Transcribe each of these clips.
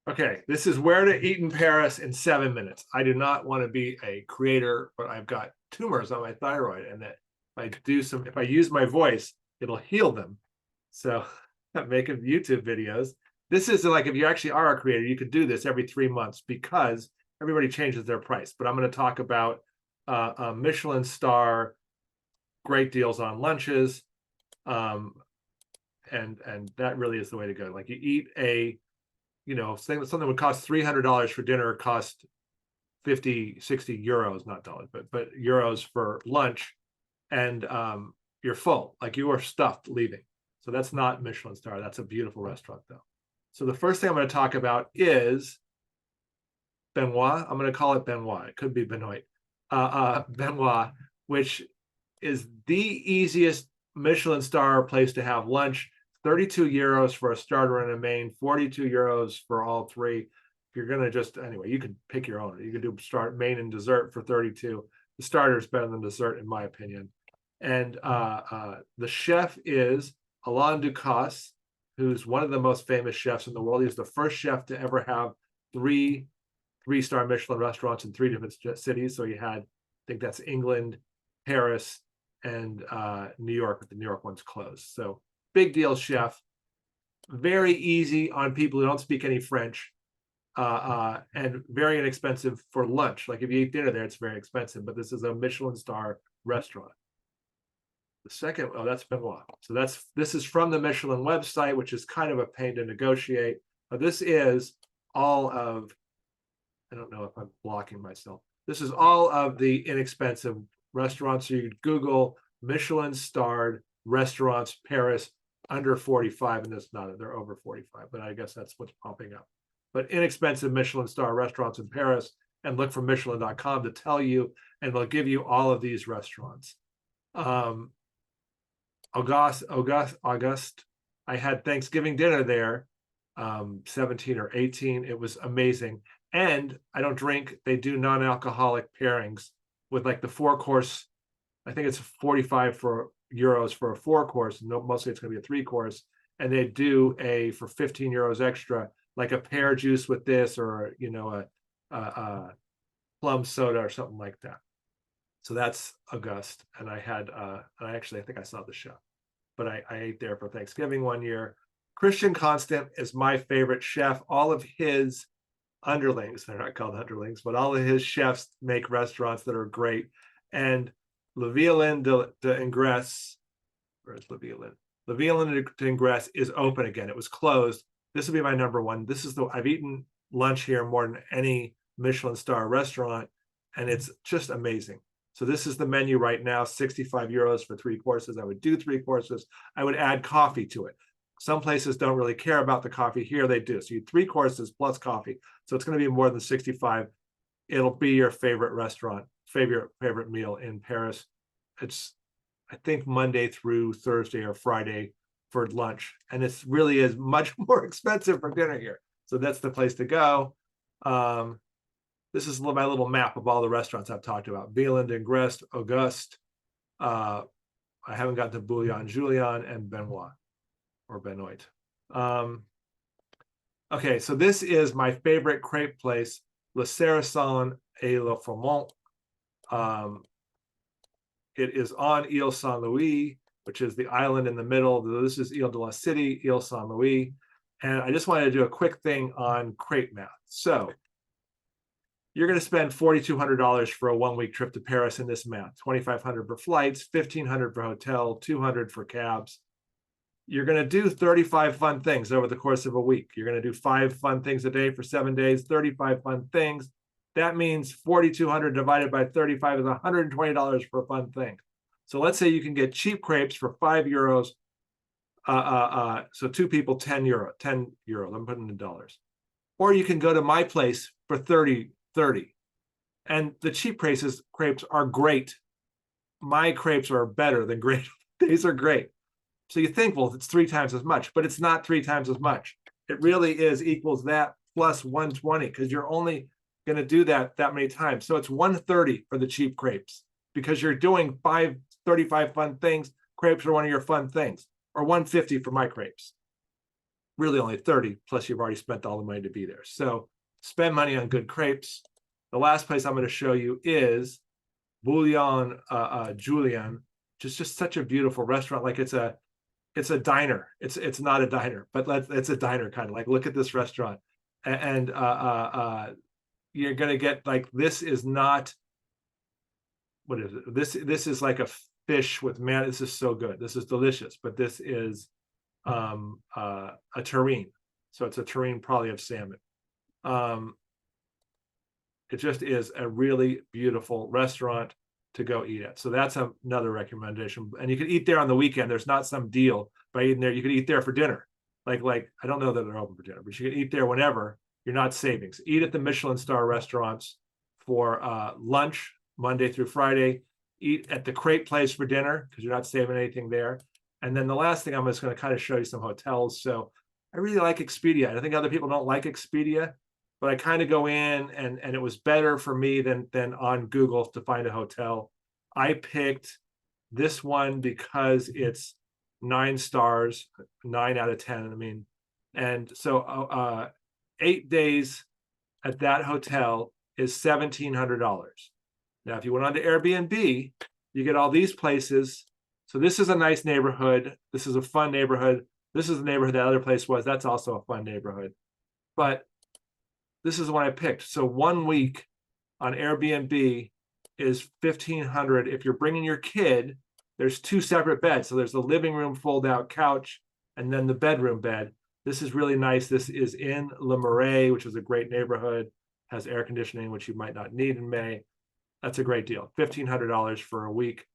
Okay, this is where to eat in Paris in 7 minutes. I do not want to be a creator, but I've got tumors on my thyroid, and that if I use my voice, it'll heal them. So I'm making YouTube videos. This is like if you actually are a creator, you could do this every 3 months because everybody changes their price. But I'm going to talk about a Michelin star, great deals on lunches, and that really is the way to go. Like you eat something would cost $300 for dinner, cost 50, 60 euros, not dollars, but euros for lunch, and you're full, like you are stuffed leaving. So that's not Michelin star. That's a beautiful restaurant though. So the first thing I'm going to talk about is Benoit. I'm going to call it Benoit. It could be Benoit. Benoit, which is the easiest Michelin star place to have lunch. 32 euros for a starter and a main, 42 euros for all three. If you're going to anyway, you can pick your own. You can do main and dessert for 32. The starter is better than dessert, in my opinion. And the chef is Alain Ducasse, who's one of the most famous chefs in the world. He was the first chef to ever have three-star Michelin restaurants in 3 different cities. So he had, I think that's England, Paris, and New York, but the New York one's closed. So big deal chef, very easy on people who don't speak any French, and very inexpensive for lunch. Like if you eat dinner there, it's very expensive, but this is a Michelin star restaurant. The second, that's Benoit. So this is from the Michelin website, which is kind of a pain to negotiate. But this is all of, I don't know if I'm blocking myself. This is all of the inexpensive restaurants. So you Google Michelin starred restaurants, Paris, under 45, and it's not, they're over 45, but I guess that's what's popping up. But inexpensive Michelin star restaurants in Paris, and look for Michelin.com to tell you, and they'll give you all of these restaurants. August, I had Thanksgiving dinner there, 17 or 18. It was amazing. And I don't drink. They do non-alcoholic pairings with like the 4-course. I think it's 45 euros for a 4-course. No, mostly it's going to be a 3-course. And they do for 15 euros extra, like a pear juice with this, or a plum soda or something like that. So that's August. And I had, I think I saw the show, but I ate there for Thanksgiving one year. Christian Constant is my favorite chef. All of his underlings, they're not called underlings, but all of his chefs make restaurants that are great. And Le Violin d'Ingresse, where's Le Violin? Le Violin d'Ingresse is open again. It was closed. This would be my number one. I've eaten lunch here more than any Michelin star restaurant, and it's just amazing. So this is the menu right now, 65 euros for 3 courses. I would do 3 courses. I would add coffee to it. Some places don't really care about the coffee. Here they do. So you 3 courses plus coffee. So it's going to be more than 65. It'll be your favorite restaurant, favorite meal in Paris. It's, I think, Monday through Thursday or Friday for lunch. And it really is much more expensive for dinner here. So that's the place to go. This is my little map of all the restaurants I've talked about. Violin d'Ingresse, Auguste. I haven't got to Bouillon Julien and Benoit or Benoit. Okay, so this is my favorite crepe place, Le Sarrasin et Le Froment. It is on Ile Saint-Louis, which is the island in the middle. This is Ile de la City, Ile Saint-Louis. And I just wanted to do a quick thing on crepe math. So you're going to spend $4,200 for a 1-week trip to Paris in this math. $2,500 for flights, $1,500 for hotel, $200 for cabs. You're going to do 35 fun things over the course of a week. You're going to do 5 fun things a day for 7 days, 35 fun things. That means 4,200 divided by 35 is $120 for a fun thing. So let's say you can get cheap crepes for 5 euros. So 2 people, 10 euro. I'm putting in dollars. Or you can go to my place for 30. And the cheap crepes are great. My crepes are better than great. These are great. So you think, well, it's 3 times as much, but it's not 3 times as much. It really equals that plus 120, because you're only going to do that many times. So it's 130 for the cheap crepes, because you're doing 35 fun things. Crepes are one of your fun things, or 150 for my crepes. really only 30, plus you've already spent all the money to be there. So spend money on good crepes. The last place I'm going to show you is Bouillon Julian, just such a beautiful restaurant. Like it's a diner. It's not a diner, but it's a diner kind of like, look at this restaurant. And you're gonna get like, this is not, what is it? This is like a fish with man. This is so good. This is delicious, but this is a terrine. So it's a terrine probably of salmon. It just is a really beautiful restaurant to go eat at. So that's another recommendation. And you can eat there on the weekend. There's not some deal by eating there. You can eat there for dinner. Like I don't know that they're open for dinner, but you can eat there whenever. You're not saving. So eat at the Michelin Star restaurants for lunch, Monday through Friday. Eat at the crepe place for dinner because you're not saving anything there. And then the last thing, I'm just going to kind of show you some hotels. So I really like Expedia. I think other people don't like Expedia, but I kind of go in and it was better for me than on Google to find a hotel. I picked this one because it's 9 stars, 9 out of 10. I mean, and so 8 days at that hotel is $1,700. Now, if you went on to Airbnb, you get all these places. So this is a nice neighborhood. This is a fun neighborhood. This is the neighborhood that other place was. That's also a fun neighborhood. But this is the one I picked. So 1 week on Airbnb is $1,500. If you're bringing your kid, there's 2 separate beds. So there's the living room fold-out couch and then the bedroom bed. This is really nice. This is in Le Marais, which is a great neighborhood, has air conditioning, which you might not need in May. That's a great deal. $1,500 for a week.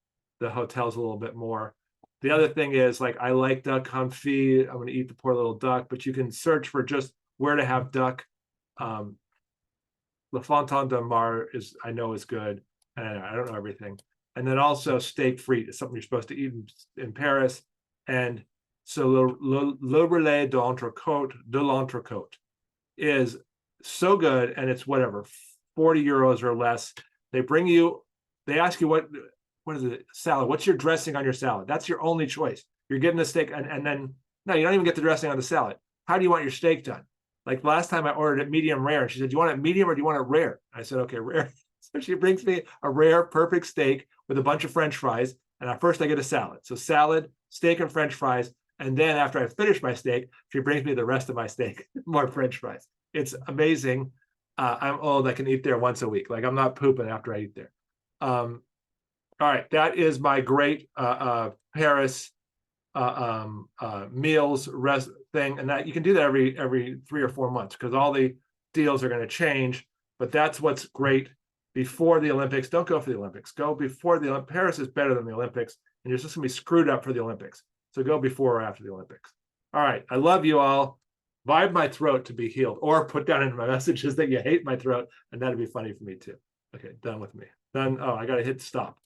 The hotel's a little bit more. The other thing is, like, I like duck confit. I'm going to eat the poor little duck, but you can search for just where to have duck. Le Fontaine de Mar is, I know, is good. And I don't know everything. And then also steak frite is something you're supposed to eat in Paris. And so le relais de l'entrecôte is so good, and it's whatever, 40 euros or less. They bring you, they ask you what is it, salad? What's your dressing on your salad? That's your only choice. You're getting the steak, and then, no, you don't even get the dressing on the salad. How do you want your steak done? Like last time I ordered it medium rare, and she said, do you want it medium or do you want it rare? I said, okay, rare. So she brings me a rare, perfect steak with a bunch of French fries. And at first I get a salad. So salad, steak, and French fries. And then after I finish my steak, she brings me the rest of my steak, more French fries. It's amazing. I'm old. I can eat there once a week. Like, I'm not pooping after I eat there. All right. That is my great Paris meals thing. And that you can do that every 3 or 4 months because all the deals are going to change. But that's what's great before the Olympics. Don't go for the Olympics. Go before the Olympics. Paris is better than the Olympics. And you're just going to be screwed up for the Olympics. So go before or after the Olympics. All right. I love you all. Vibe my throat to be healed, or put down in my messages that you hate my throat. And that'd be funny for me too. Okay. Done with me. Done. Oh, I got to hit stop.